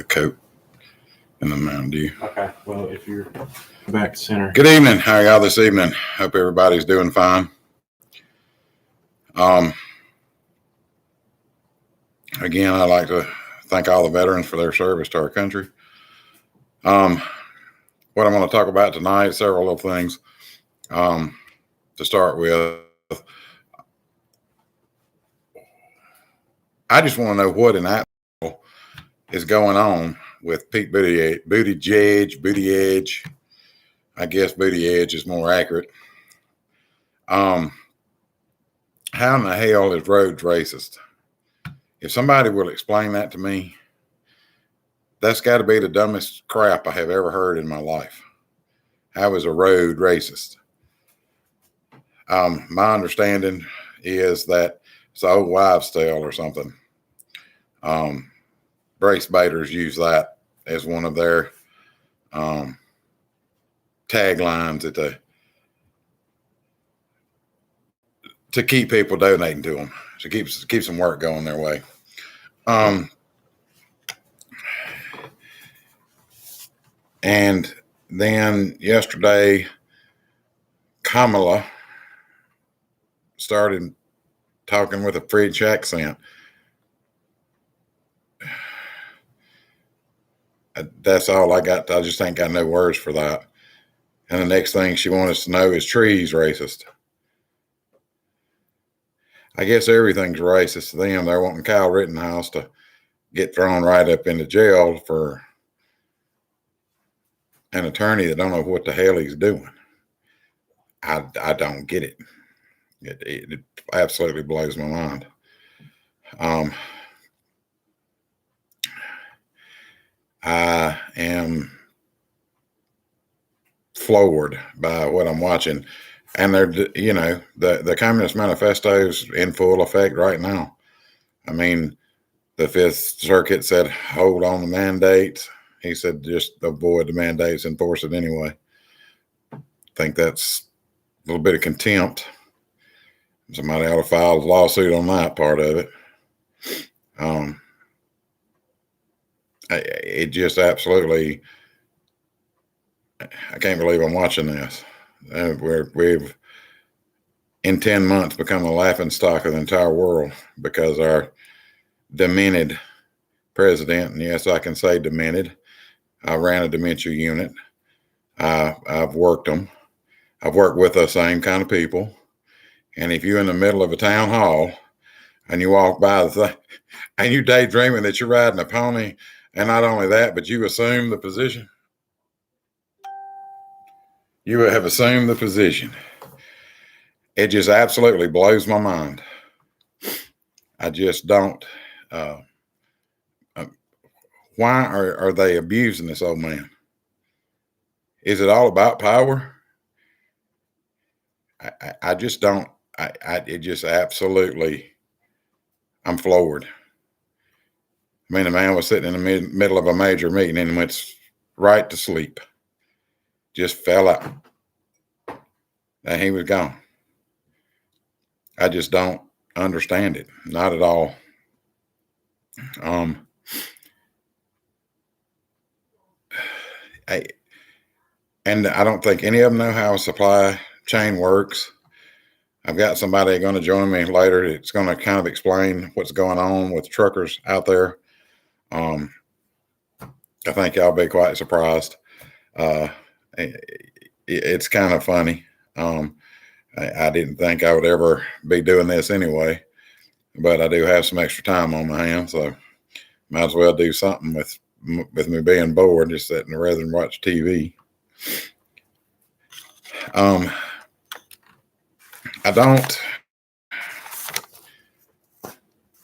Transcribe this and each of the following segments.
the Coke and the Mountain Dew. Okay, well, if you're back center. Good evening. How are y'all this evening? Hope everybody's doing fine. Again, I'd like to thank all the veterans for their service to our country. What I'm going to talk about tonight, several little things. To start with, I just want to know what in that is going on with Pete Buttigieg. I guess Buttigieg is more accurate. How in the hell is Rhodes racist? If somebody will explain that to me, that's got to be the dumbest crap I have ever heard in my life. How is a road racist? My understanding is that it's an old wives' tale or something. Race baiters use that as one of their taglines to keep people donating to them, to keep some work going their way. And then yesterday, Kamala started talking with a French accent. That's all I got. I just ain't got no words for that. And the next thing she wants us to know is trees racist. I guess everything's racist to them. They're wanting Kyle Rittenhouse to get thrown right up into jail for an attorney that don't know what the hell he's doing. I don't get it. It absolutely blows my mind. I am floored by what I'm watching. And they're, the Communist Manifesto is in full effect right now. I mean, the Fifth Circuit said, hold on the mandates. He said, just avoid the mandates, enforce it anyway. I think that's a little bit of contempt. Somebody ought to file a lawsuit on that part of it. It just absolutely, I can't believe I'm watching this. We've in 10 months become a laughing stock of the entire world because our demented president, and yes, I can say demented. I ran a dementia unit. I've worked them. I've worked with the same kind of people. And if you're in the middle of a town hall and you walk by the thing and you're daydreaming that you're riding a pony, and not only that, but you assume the position. You have assumed the position. It just absolutely blows my mind. I just don't. Why are they abusing this old man? Is it all about power? I just don't. It just absolutely, I'm floored. I mean, the man was sitting in the middle of a major meeting and went right to sleep. Just fell out. And he was gone. I just don't understand it. Not at all. And I don't think any of them know how a supply chain works. I've got somebody going to join me later. It's going to kind of explain what's going on with truckers out there. I think y'all be quite surprised. It's kind of funny. I didn't think I would ever be doing this anyway, but I do have some extra time on my hands, so might as well do something with me being bored, just sitting rather than watch TV.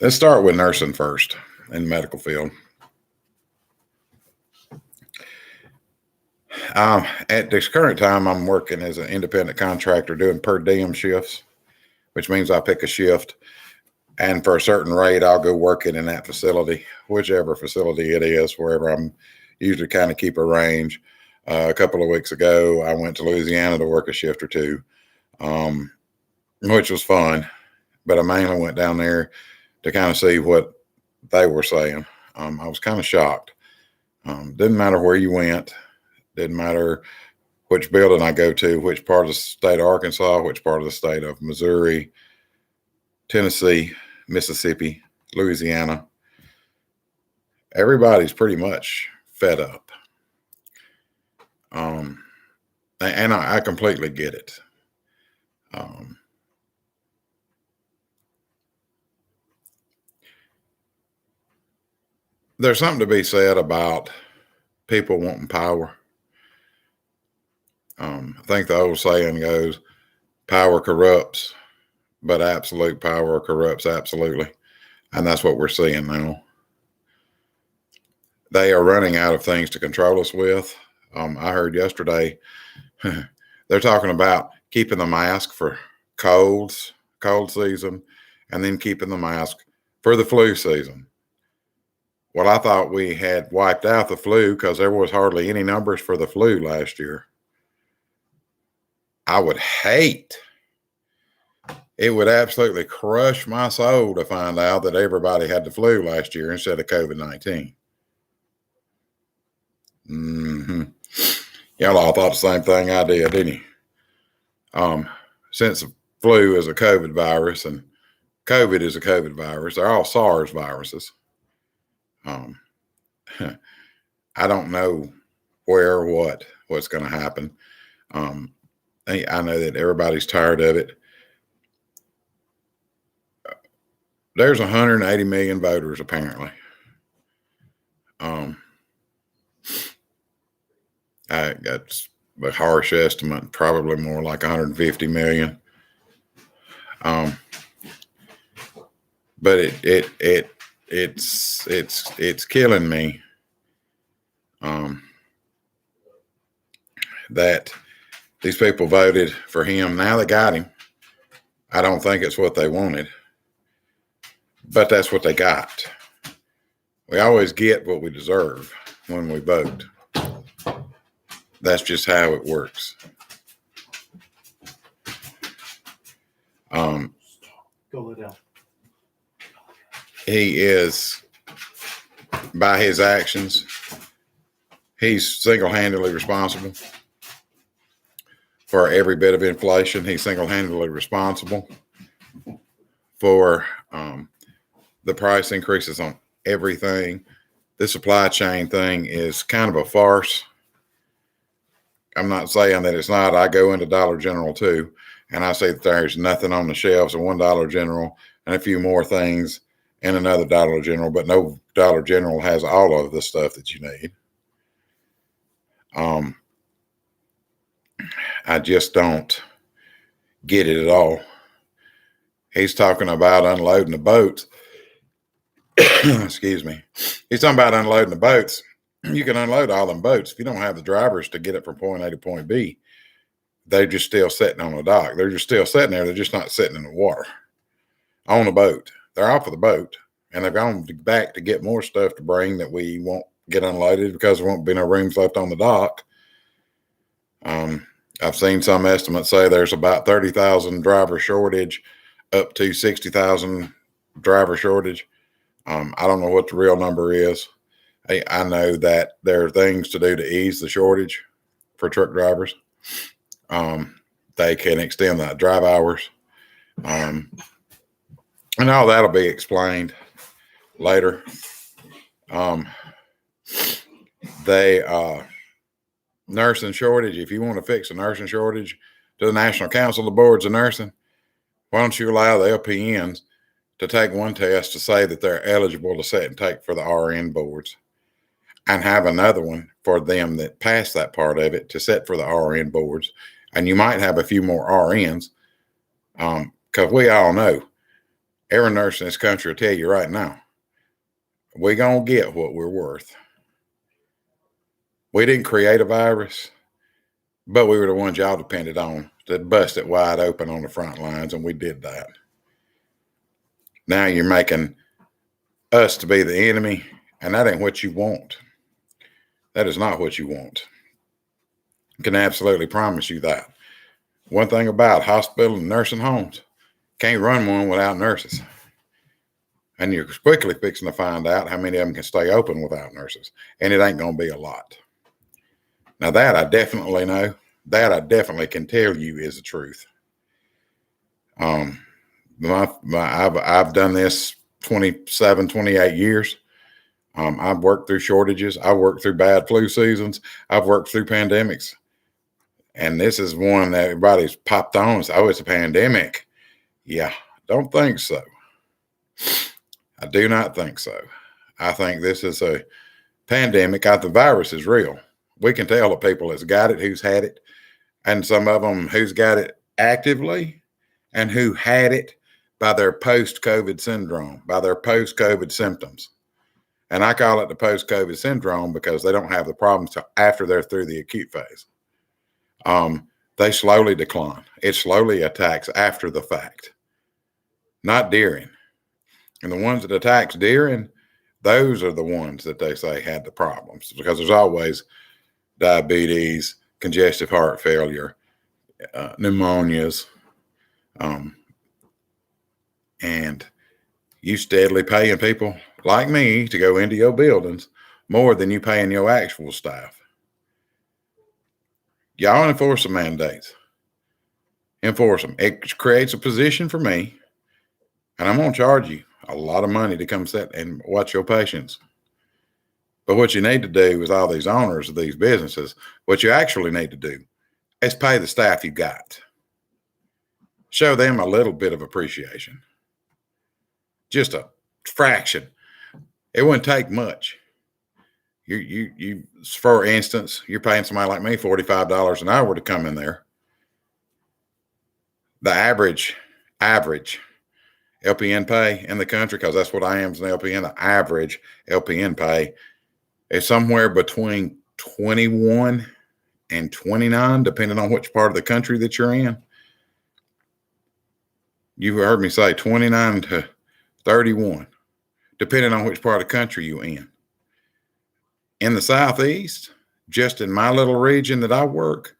Let's start with nursing first in the medical field. At this current time, I'm working as an independent contractor doing per diem shifts, which means I pick a shift, and for a certain rate, I'll go work it in that facility, whichever facility it is, wherever I'm usually kind of keep a range. A couple of weeks ago, I went to Louisiana to work a shift or two, which was fun, but I mainly went down there to kind of see what they were saying. I was kind of shocked. Didn't matter where you went. Didn't matter which building I go to, which part of the state of Arkansas, which part of the state of Missouri, Tennessee, Mississippi, Louisiana. Everybody's pretty much fed up. And I completely get it. There's something to be said about people wanting power. I think the old saying goes, power corrupts, but absolute power corrupts absolutely. And that's what we're seeing now. They are running out of things to control us with. I heard yesterday they're talking about keeping the mask for cold season, and then keeping the mask for the flu season. Well, I thought we had wiped out the flu because there was hardly any numbers for the flu last year. I would hate, it would absolutely crush my soul to find out that everybody had the flu last year instead of COVID-19. Y'all all thought the same thing I did, didn't you? Since the flu is a COVID virus and COVID is a COVID virus, they're all SARS viruses. I don't know where or what's going to happen. I know that everybody's tired of it. There's 180 million voters apparently. That's a harsh estimate, probably more like 150 million. But it's killing me that these people voted for him. Now they got him. I don't think it's what they wanted, but that's what they got. We always get what we deserve when we vote. That's just how it works. Go lay down. He is, by his actions, he's single-handedly responsible for every bit of inflation. He's single-handedly responsible for the price increases on everything. The supply chain thing is kind of a farce. I'm not saying that it's not. I go into Dollar General too, and I see that there's nothing on the shelves of one Dollar General and a few more things in another Dollar General, but no Dollar General has all of the stuff that you need. I just don't get it at all. He's talking about unloading the boats. Excuse me. He's talking about unloading the boats. You can unload all them boats. If you don't have the drivers to get it from point A to point B, they're just still sitting on the dock. They're just still sitting there. They're just not sitting in the water on the boat. They're off of the boat, and they've gone back to get more stuff to bring that we won't get unloaded because there won't be no rooms left on the dock. I've seen some estimates say there's about 30,000 driver shortage up to 60,000 driver shortage. I don't know what the real number is. I know that there are things to do to ease the shortage for truck drivers. They can extend the drive hours. And all that'll be explained later. Nursing shortage, if you want to fix a nursing shortage to the National Council of Boards of Nursing, why don't you allow the LPNs to take one test to say that they're eligible to sit and take for the RN boards, and have another one for them that pass that part of it to sit for the RN boards. And you might have a few more RNs, because we all know every nurse in this country will tell you right now, we're going to get what we're worth. We didn't create a virus, but we were the ones y'all depended on to bust it wide open on the front lines, and we did that. Now you're making us to be the enemy, and that ain't what you want. That is not what you want. I can absolutely promise you that. One thing about hospital and nursing homes, can't run one without nurses. And you're quickly fixing to find out how many of them can stay open without nurses. And it ain't going to be a lot. Now, that I definitely know. That I definitely can tell you is the truth. I've done this 27, 28 years. I've worked through shortages. I've worked through bad flu seasons. I've worked through pandemics. And this is one that everybody's popped on and said, oh, it's a pandemic. Yeah, don't think so. I do not think so. I think this is a pandemic. The virus is real. We can tell the people that's got it, who's had it, and some of them who's got it actively and who had it by their post-COVID syndrome, by their post-COVID symptoms. And I call it the post-COVID syndrome because they don't have the problems till after they're through the acute phase. They slowly decline. It slowly attacks after the fact, not during. And the ones that attacks during, those are the ones that they say had the problems, because there's always diabetes, congestive heart failure, pneumonias, and you steadily paying people like me to go into your buildings more than you paying your actual staff. Y'all enforce the mandates. Enforce them. It creates a position for me, and I'm going to charge you a lot of money to come sit and watch your patients. But what you need to do is all these owners of these businesses, what you actually need to do is pay the staff you got. Show them a little bit of appreciation. Just a fraction. It wouldn't take much. You, for instance, you're paying somebody like me $45 an hour to come in there. The average LPN pay in the country, because that's what I am as an LPN, the average LPN pay is somewhere between 21 and 29, depending on which part of the country that you're in. You've heard me say 29 to 31, depending on which part of the country you're in. In the Southeast, just in my little region that I work,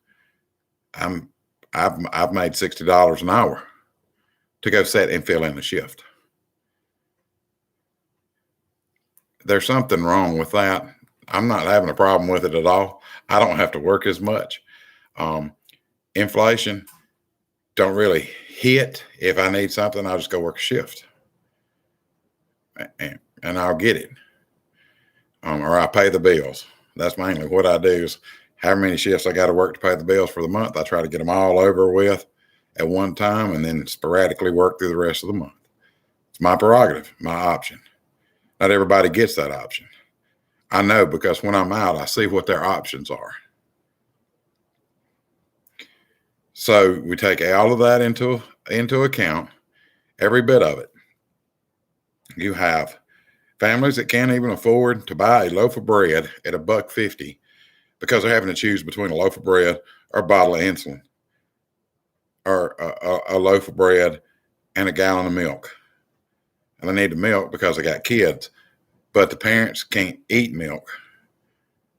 I've made $60 an hour to go sit and fill in the shift. There's something wrong with that. I'm not having a problem with it at all. I don't have to work as much. Inflation don't really hit. If I need something, I'll just go work a shift, and I'll get it. Or I pay the bills. That's mainly what I do, is however many shifts I got to work to pay the bills for the month, I try to get them all over with at one time and then sporadically work through the rest of the month. It's my prerogative, my option. Not everybody gets that option. I know, because when I'm out, I see what their options are. So we take all of that into account, every bit of it. You have families that can't even afford to buy a loaf of bread at $1.50 because they're having to choose between a loaf of bread or a bottle of insulin, or a loaf of bread and a gallon of milk. And they need the milk because they got kids, but the parents can't eat milk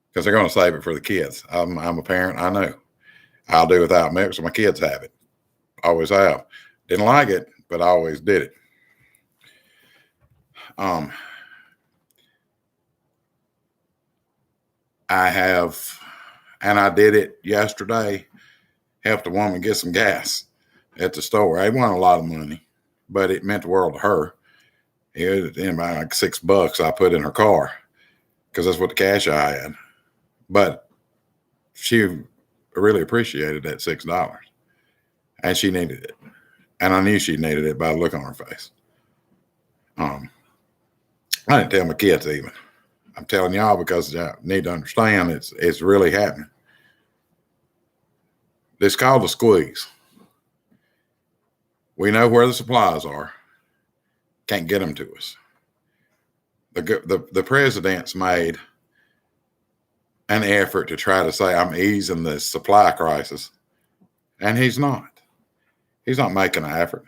because they're going to save it for the kids. I'm a parent. I know. I'll do without milk so my kids have it. Always have. Didn't like it, but I always did it. I have, and I did it yesterday, helped a woman get some gas at the store. It wasn't a lot of money, but it meant the world to her. It was about like $6 I put in her car because that's what the cash I had. But she really appreciated that $6, and she needed it. And I knew she needed it by the look on her face. I didn't tell my kids even. I'm telling y'all because I need to understand it's really happening. It's called the squeeze. We know where the supplies are. Can't get them to us. The president's made an effort to try to say, I'm easing the supply crisis. And he's not. He's not making an effort.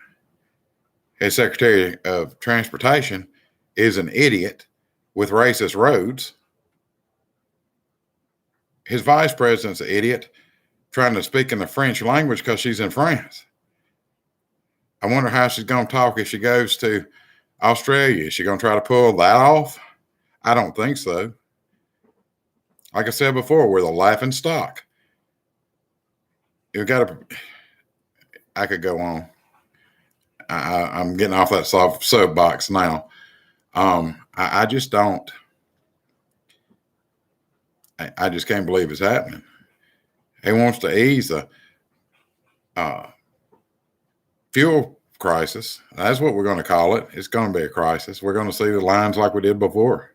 His Secretary of Transportation is an idiot with racist roads. His vice president's an idiot trying to speak in the French language because she's in France. I wonder how she's going to talk if she goes to Australia, is she going to try to pull that off? I don't think so. Like I said before, we're the laughing stock. You got to. I could go on. I'm getting off that soapbox now. I just don't. I just can't believe it's happening. He wants to ease the fuel crisis. That's what we're going to call it. It's going to be a crisis. We're going to see the lines like we did before.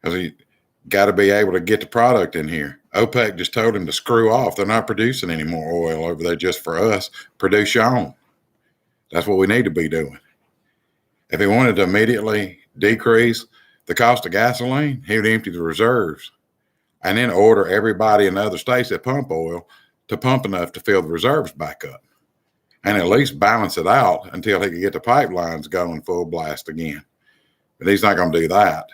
Because he got to be able to get the product in here. OPEC just told him to screw off. They're not producing any more oil over there just for us. Produce your own. That's what we need to be doing. If he wanted to immediately decrease the cost of gasoline, he would empty the reserves and then order everybody in the other states that pump oil to pump enough to fill the reserves back up and at least balance it out until he could get the pipelines going full blast again. But he's not going to do that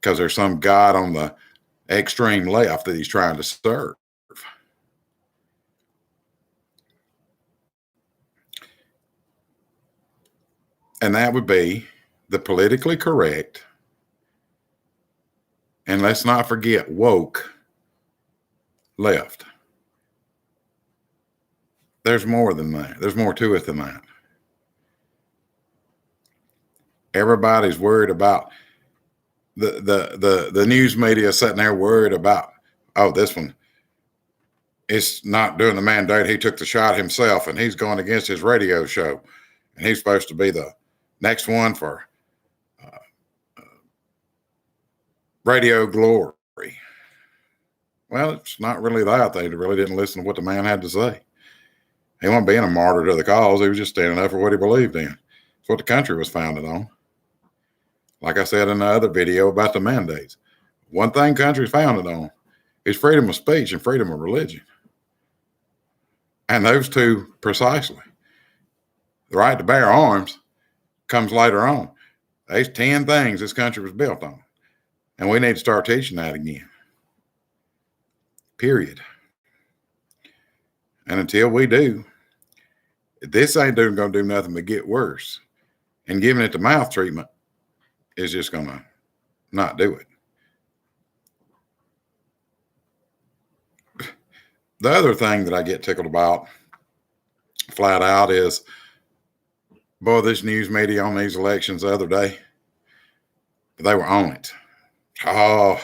because there's some god on the extreme left that he's trying to serve. And that would be the politically correct, and let's not forget woke left. There's more than that. There's more to it than that. Everybody's worried about the news media sitting there worried about, oh, this one is not doing the mandate. He took the shot himself and he's going against his radio show. And he's supposed to be the next one for radio glory. Well, it's not really that. They really didn't listen to what the man had to say. He wasn't being a martyr to the cause. He was just standing up for what he believed in. It's what the country was founded on. Like I said in the other video about the mandates, one thing country's founded on is freedom of speech and freedom of religion. And those two precisely. The right to bear arms comes later on. There's 10 things this country was built on. And we need to start teaching that again. Period. And until we do, this ain't going to do nothing but get worse. And giving it the mouth treatment is just going to not do it. The other thing that I get tickled about flat out is, boy, this news media on these elections the other day, they were on it. Oh,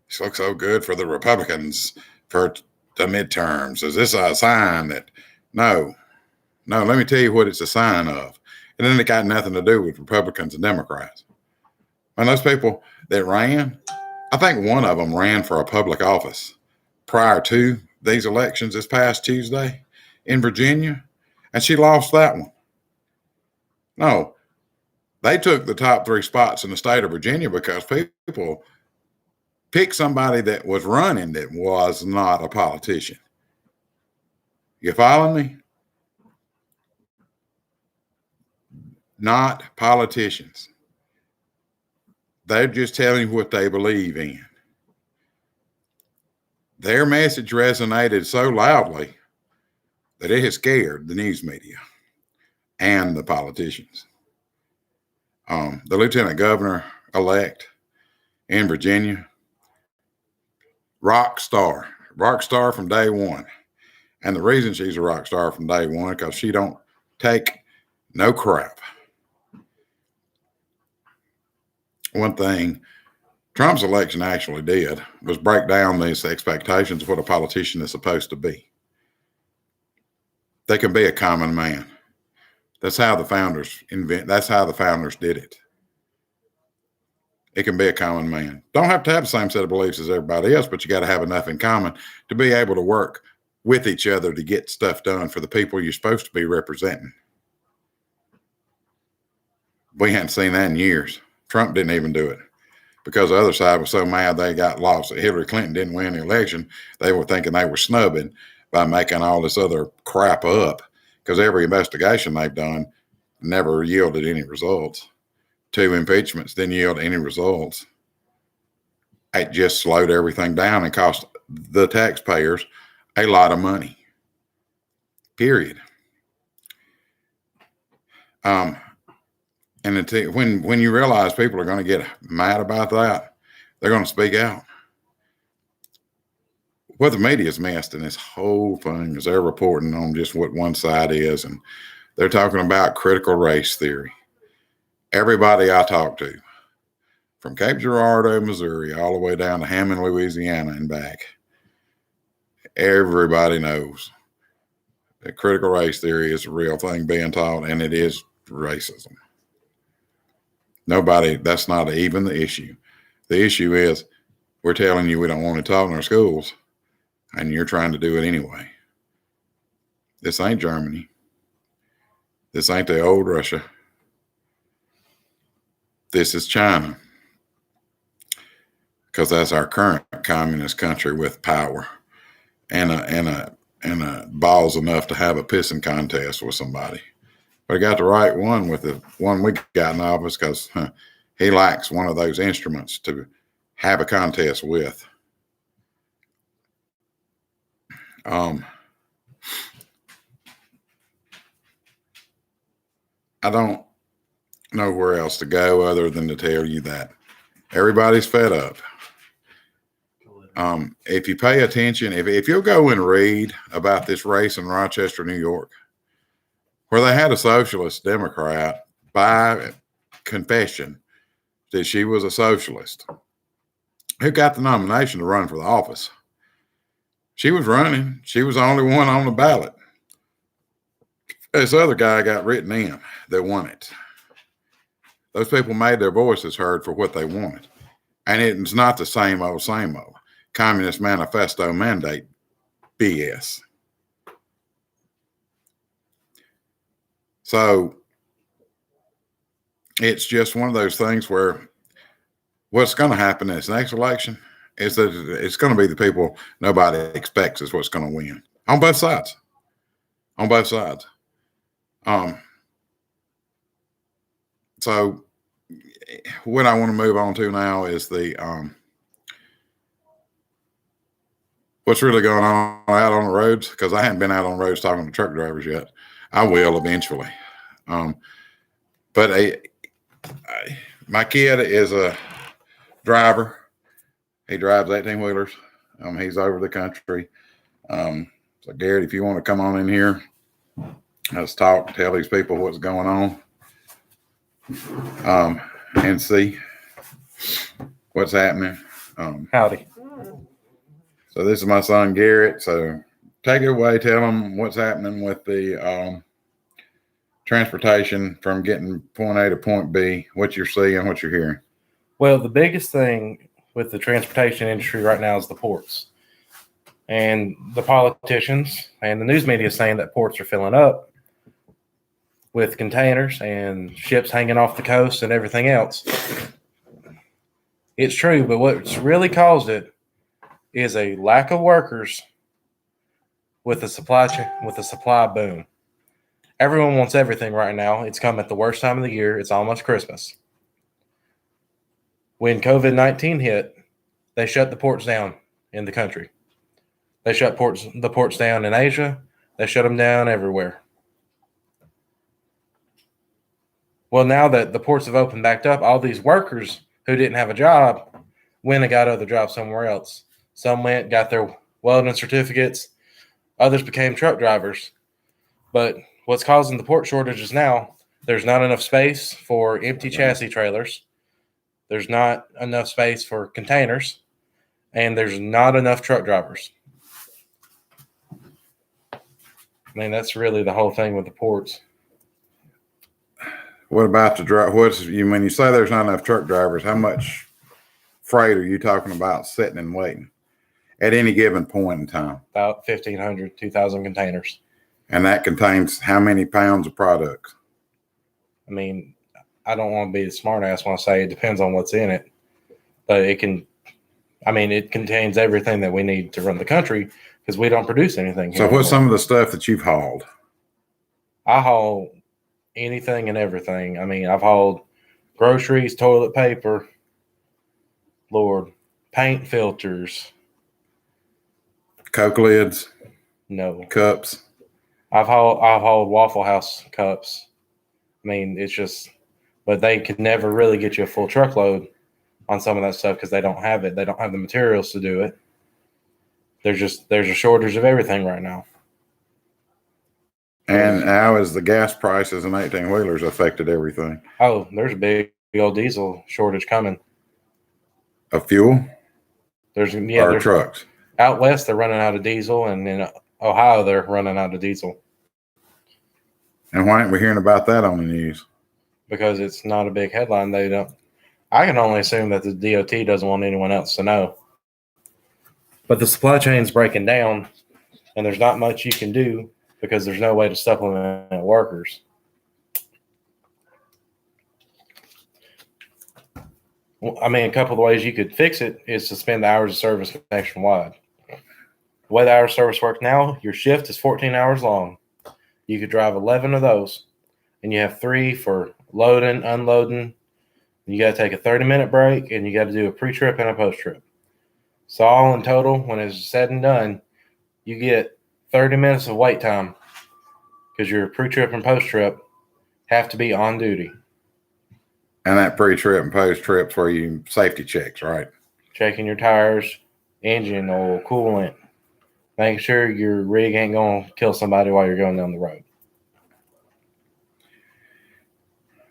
this looks so good for the Republicans for the midterms. Is this a sign that, no, let me tell you what it's a sign of. And then it got nothing to do with Republicans and Democrats. And those people that ran, I think one of them ran for a public office prior to these elections this past Tuesday in Virginia, and she lost that one. No, they took the top 3 spots in the state of Virginia because people picked somebody that was running that was not a politician. You follow me? Not politicians. They're just telling you what they believe in. Their message resonated so loudly that it has scared the news media and the politicians. The lieutenant governor elect in Virginia, rock star from day one. And the reason she's a rock star from day one, because she don't take no crap. One thing Trump's election actually did was break down these expectations of what a politician is supposed to be. They can be a common man. That's how the founders that's how the founders did it. It can be a common man. Don't have to have the same set of beliefs as everybody else, but you got to have enough in common to be able to work with each other to get stuff done for the people you're supposed to be representing. We hadn't seen that in years. Trump didn't even do it because the other side was so mad they got lost that Hillary Clinton didn't win the election. They were thinking they were snubbing by making all this other crap up, because every investigation they've done never yielded any results. 2 impeachments didn't yield any results. It just slowed everything down and cost the taxpayers a lot of money. Period. And And when you realize people are going to get mad about that, they're going to speak out. What the media's missed in this whole thing is they're reporting on just what one side is, and they're talking about critical race theory. Everybody I talk to, from Cape Girardeau, Missouri, all the way down to Hammond, Louisiana, and back, everybody knows that critical race theory is a real thing being taught, and it is racism. That's not even the issue. The issue is we're telling you we don't want to talk in our schools, and you're trying to do it anyway. This ain't Germany. This ain't the old Russia. This is China, because that's our current communist country with power and a balls enough to have a pissing contest with somebody. But I got the right one with the one we got in office, because he lacks one of those instruments to have a contest with. I don't know where else to go other than to tell you that everybody's fed up. If you pay attention, if you'll go and read about this race in Rochester, New York, where they had a socialist Democrat by confession that she was a socialist who got the nomination to run for the office. She was running. She was the only one on the ballot. This other guy got written in that won it. Those people made their voices heard for what they wanted. And it's not the same old Communist Manifesto mandate BS. So it's just one of those things where what's going to happen in this next election is that it's going to be the people nobody expects is what's going to win on both sides. On both sides. So what I want to move on to now is the what's really going on out on the roads, because I haven't been out on the roads talking to truck drivers yet. I will eventually. But my kid is a driver. He drives 18-wheelers. He's over the country. So Garrett, if you want to come on in here, let's talk, tell these people what's going on, and see what's happening. Howdy. So this is my son, Garrett. So take it away. Tell them what's happening with the transportation from getting point A to point B, what you're seeing, what you're hearing. Well, the biggest thing with the transportation industry right now is the ports. And the politicians and the news media is saying that ports are filling up with containers and ships hanging off the coast and everything else. It's true, but what's really caused it is a lack of workers with the supply boom. Everyone wants everything right now. It's come at the worst time of the year. It's almost Christmas. When COVID-19 hit, they shut the ports down in the country. They shut the ports down in Asia. They shut them down everywhere. Well, now that the ports have opened back up, all these workers who didn't have a job went and got other jobs somewhere else. Some went, got their welding certificates. Others became truck drivers. But what's causing the port shortages now, there's not enough space for empty chassis trailers. There's not enough space for containers. And there's not enough truck drivers. I mean, that's really the whole thing with the ports. What about the drive? When you say there's not enough truck drivers, how much freight are you talking about sitting and waiting at any given point in time? About 1,500, 2,000 containers. And that contains how many pounds of product? I mean, I don't want to be a smart ass when I say it depends on what's in it, but it contains everything that we need to run the country because we don't produce anything here. So what's some of the stuff that you've hauled? I haul anything and everything. I mean, I've hauled groceries, toilet paper, Lord, paint filters. Coke lids? No. Cups? I've hauled Waffle House cups. I mean, it's just but they could never really get you a full truckload on some of that stuff because they don't have it. They don't have the materials to do it. There's a shortage of everything right now. And how has the gas prices and 18 wheelers affected everything? Oh, there's a big old diesel shortage coming. Of fuel There's or trucks? out west they're running out of diesel, and in Ohio they're running out of diesel And why aren't we hearing about that on the news? because it's not a big headline. They don't. I can only assume that the DOT doesn't want anyone else to know. But the supply chain's breaking down, and there's not much you can do because there's no way to supplement workers. Well, I mean, a couple of ways you could fix it is suspend the hours of service nationwide. The way the hours of service works now, your shift is 14 hours long. You could drive 11 of those, and you have 3 for loading, unloading. You got to take a 30-minute break, and you got to do a pre-trip and a post-trip. So all in total, when it's said and done, you get 30 minutes of wait time because your pre-trip and post-trip have to be on duty. And that pre-trip and post-trips where you safety checks, right? Checking your tires, engine oil, coolant, making sure your rig ain't going to kill somebody while you're going down the road.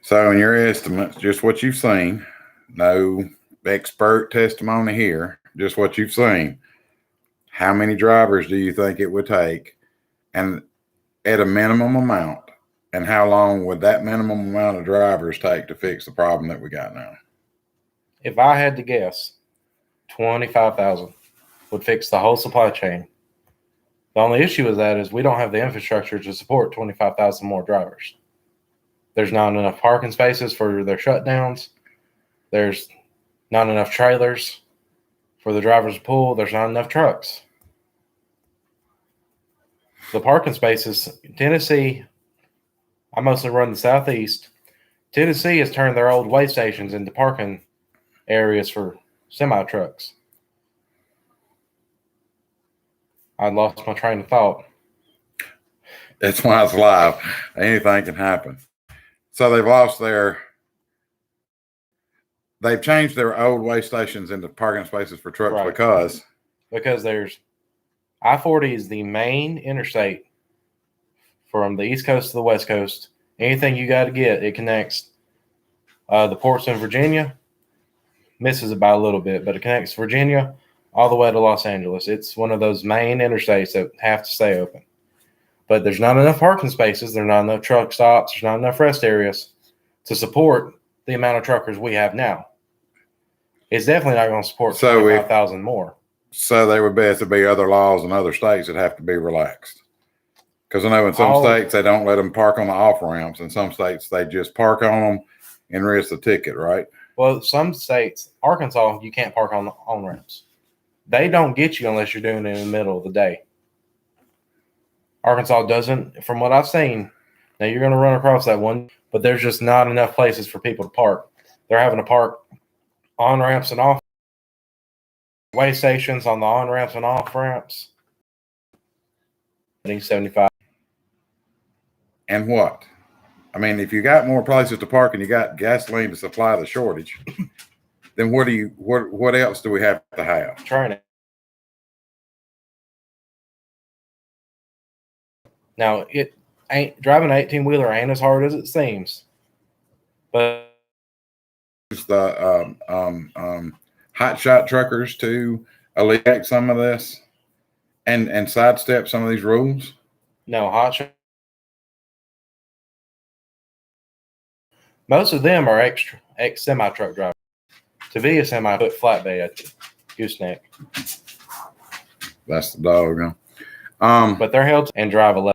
So in your estimates, just what you've seen, no expert testimony here, just what you've seen, how many drivers do you think it would take, and at a minimum amount, and how long would that minimum amount of drivers take to fix the problem that we got now? If I had to guess, 25,000 would fix the whole supply chain. The only issue with that is we don't have the infrastructure to support 25,000 more drivers. There's not enough parking spaces for their shutdowns. There's not enough trailers for the drivers to pull. There's not enough trucks. The parking spaces, Tennessee, I mostly run the Southeast. Tennessee has turned their old weigh stations into parking areas for semi-trucks. I lost my train of thought. That's why it's live. Anything can happen. So they've changed their old weigh stations into parking spaces for trucks Right. because there's I-40 is the main interstate from the East Coast to the West Coast. Anything you got to get, it connects the ports in Virginia, misses it by a little bit, but it connects Virginia all the way to Los Angeles. It's one of those main interstates that have to stay open. But there's not enough parking spaces. There's not enough truck stops. There's not enough rest areas to support the amount of truckers we have now. It's definitely not going to support 25,000 more. So there would have to be other laws in other states that have to be relaxed. Because I know in some states they don't let them park on the off ramps. In some states they just park on them and risk the ticket, right? Well, some states, Arkansas, you can't park on the on ramps. They don't get you unless you're doing it in the middle of the day. Arkansas doesn't, from what I've seen. Now you're going to run across that one, but there's just not enough places for people to park. They're having to park on ramps and off way stations on the on ramps and off ramps. 75. And what? I mean, if you got more places to park and you got gasoline to supply the shortage, then what else do we have to have? Training. Now it ain't driving an 18-wheeler ain't as hard as it seems, but It's the hot shot truckers to alleviate some of this and sidestep some of these rules. no most of them are ex semi truck drivers. To be a semi foot flatbed gooseneck, That's the dog. but they're held to and drive 11.